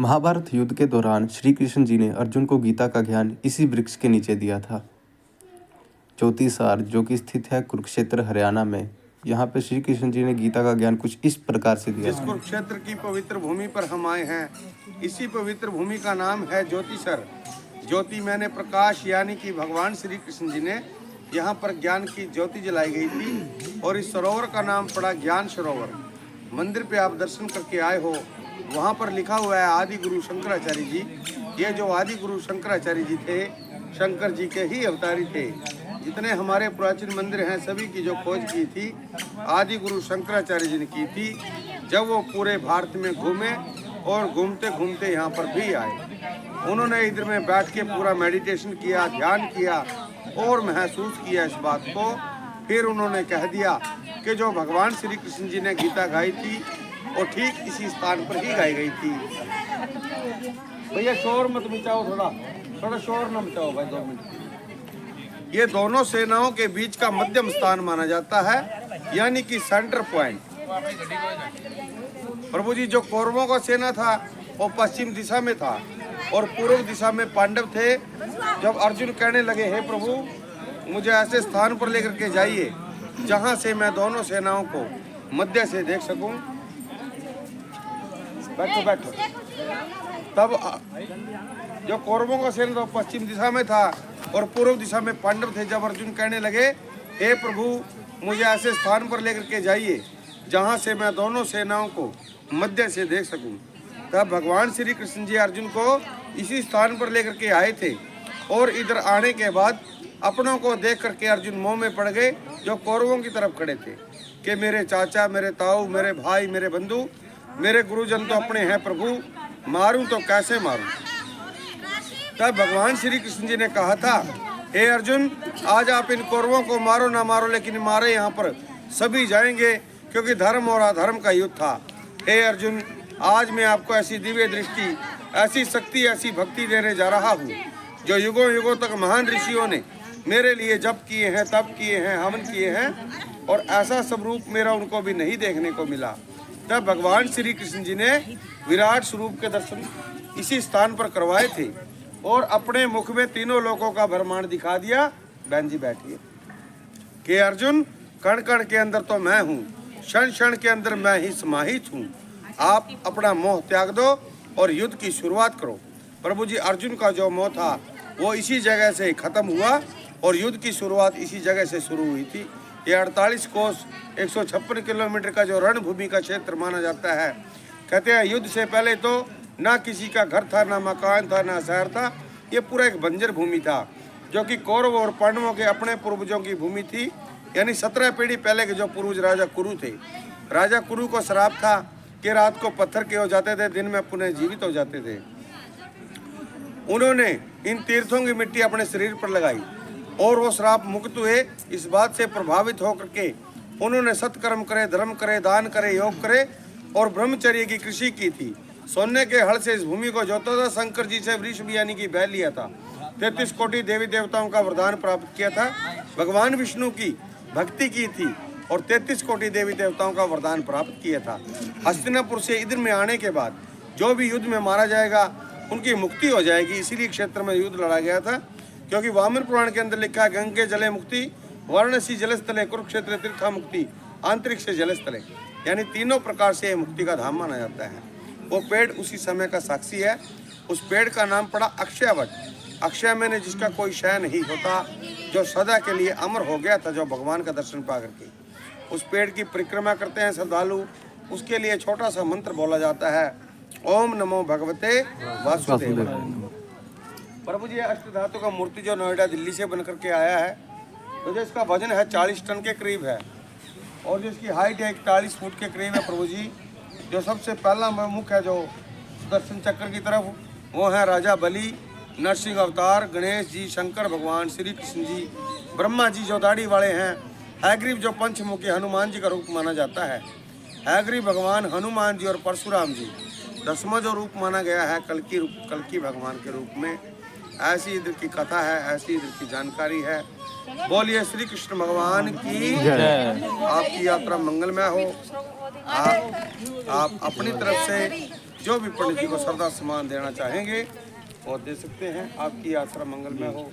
महाभारत युद्ध के दौरान श्री कृष्ण जी ने अर्जुन को गीता का ज्ञान इसी वृक्ष के नीचे दिया था। ज्योतिषार जो कि स्थित है कुरुक्षेत्र हरियाणा में, यहाँ पे श्री कृष्ण जी ने गीता का ज्ञान कुछ इस प्रकार से दिया। जिस कुरुक्षेत्र की पवित्र भूमि पर हम आए हैं, इसी पवित्र भूमि का नाम है ज्योतिषर। ज्योति मैंने प्रकाश, यानी कि भगवान श्री कृष्ण जी ने यहाँ पर ज्ञान की ज्योति जलाई गई थी और इस सरोवर का नाम पड़ा ज्ञान सरोवर। मंदिर पे आप दर्शन करके आए हो, वहाँ पर लिखा हुआ है आदि गुरु शंकराचार्य जी। ये जो आदि गुरु शंकराचार्य जी थे, शंकर जी के ही अवतारी थे। जितने हमारे प्राचीन मंदिर हैं, सभी की जो खोज की थी आदि गुरु शंकराचार्य जी ने की थी। जब वो पूरे भारत में घूमे और घूमते घूमते यहाँ पर भी आए, उन्होंने इधर में बैठ के पूरा मेडिटेशन किया, ध्यान किया और महसूस किया इस बात को। फिर उन्होंने कह दिया कि जो भगवान श्री कृष्ण जी ने गीता गाई थी और ठीक इसी स्थान पर ही गाई गई थी। भैया शोर मत मचाओ, थोड़ा शोर न मचाओ भाई, 2 मिनट। ये दोनों सेनाओं के बीच का मध्यम स्थान माना जाता है, यानी कि सेंटर पॉइंट। प्रभु जी, जो कौरवों का सेना था वो पश्चिम दिशा में था और पूर्व दिशा में पांडव थे। जब अर्जुन कहने लगे, हे प्रभु मुझे ऐसे स्थान पर लेकर के जाइए जहां से मैं दोनों सेनाओं को मध्य से देख सकूं। बैठो बैठो। तब जो कौरवों का सेना तो पश्चिम दिशा में था और पूर्व दिशा में पांडव थे। जब अर्जुन कहने लगे, हे प्रभु मुझे ऐसे स्थान पर लेकर के जाइए जहां से मैं दोनों सेनाओं को मध्य से देख सकूं, तब भगवान श्री कृष्ण जी अर्जुन को इसी स्थान पर लेकर के आए थे। और इधर आने के बाद अपनों को देख करके अर्जुन मोह में पड़ गए, जो कौरवों की तरफ खड़े थे, कि मेरे चाचा, मेरे ताऊ, मेरे भाई, मेरे बंधु, मेरे गुरुजन तो अपने हैं प्रभु, मारूं तो कैसे मारूं। तब भगवान श्री कृष्ण जी ने कहा था, हे अर्जुन आज आप इन कौरवों को मारो ना मारो, लेकिन मारे यहाँ पर सभी जाएंगे, क्योंकि धर्म और अधर्म का युद्ध था। हे अर्जुन आज मैं आपको ऐसी दिव्य दृष्टि, ऐसी शक्ति, ऐसी भक्ति देने जा रहा हूँ जो युगों युगों तक महान ऋषियों ने मेरे लिए जप किए हैं, तप किए हैं, हवन किए हैं, और ऐसा स्वरूप मेरा उनको भी नहीं देखने को मिला। तब भगवान श्री कृष्ण जी ने विराट स्वरूप के दर्शन इसी स्थान पर करवाए थे और अपने मुख में तीनों लोकों का ब्रह्मांड दिखा दिया। बहन जी बैठिए। कि अर्जुन कण कण के अंदर तो मैं हूँ, क्षण क्षण के अंदर मैं ही समाहित हूँ। आप अपना मोह त्याग दो और युद्ध की शुरुआत करो। प्रभु जी, अर्जुन का जो मोह था वो इसी जगह से खत्म हुआ और युद्ध की शुरुआत इसी जगह से शुरू हुई थी। ये 48 कोस 156 किलोमीटर का जो रणभूमि का क्षेत्र माना जाता है। कहते हैं युद्ध से पहले तो ना किसी का घर था, ना मकान था, ना शहर था। ये पूरा एक बंजर भूमि था, जो कि कौरव और पांडवों के अपने पूर्वजों की भूमि थी। यानी 17 पीढ़ी पहले के जो पूर्वज राजा कुरु थे, राजा कुरु को श्राप था कि रात को पत्थर के हो जाते थे, दिन में पुनः जीवित हो जाते थे। उन्होंने इन तीर्थों की मिट्टी अपने शरीर पर लगाई और वो श्राप मुक्त हुए। इस बात से प्रभावित होकर के उन्होंने सत्कर्म करे, धर्म करे, दान करे, योग करे और ब्रह्मचर्य की कृषि की थी। सोने के हल से इस भूमि को जोता था। शंकर जी से वृषभ यानी कि बैल लिया था। 33 कोटि देवी देवताओं का वरदान प्राप्त किया था। भगवान विष्णु की भक्ति की थी और 33 कोटि देवी देवताओं का वरदान प्राप्त किया था। हस्तिनापुर से इधर में आने के बाद जो भी युद्ध में मारा जाएगा उनकी मुक्ति हो जाएगी। इसीलिए क्षेत्र में युद्ध लड़ा गया था, क्योंकि वामन पुराण के अंदर लिखा है, गंगे जले मुक्ति, वाराणसी जलस्थले, कुरुक्षेत्र तीर्था मुक्ति, आंतरिक से जलस्थले। यानी तीनों प्रकार से मुक्ति का धाम माना जाता है। वो पेड़ उसी समय का साक्षी है। उस पेड़ का नाम पड़ा अक्षयवट। अक्षय में जिसका कोई क्षय नहीं होता, जो सदा के लिए अमर हो गया था, जो भगवान का दर्शन पा करके उस पेड़ की परिक्रमा करते हैं श्रद्धालु। उसके लिए छोटा सा मंत्र बोला जाता है, ओम नमो भगवते वासुदेव। प्रभु जी, अष्ट धातु का मूर्ति जो नोएडा दिल्ली से बन करके आया है, तो जो इसका वजन है 40 टन के करीब है और जो इसकी हाइट है 41 फुट के करीब है। प्रभु जी, जो सबसे पहला मुख है जो सुदर्शन चक्र की तरफ, वो है राजा बलि, नरसिंह अवतार, गणेश जी, शंकर भगवान, श्री कृष्ण जी, ब्रह्मा जी जो दाढ़ी वाले हैं, हैग्रीव जो पंचमुखी हनुमान जी का रूप माना जाता है। हैग्रीव भगवान, हनुमान जी और परशुराम जी 10वां जो रूप माना गया है कल्कि भगवान के रूप में। ऐसी इधर की कथा है, ऐसी इधर की जानकारी है। बोलिए श्री कृष्ण भगवान की जय। आपकी यात्रा मंगलमय हो। आप अपनी तरफ से जो भी पंडित जी को श्रद्धा सम्मान देना चाहेंगे वो दे सकते हैं। आपकी यात्रा मंगलमय हो।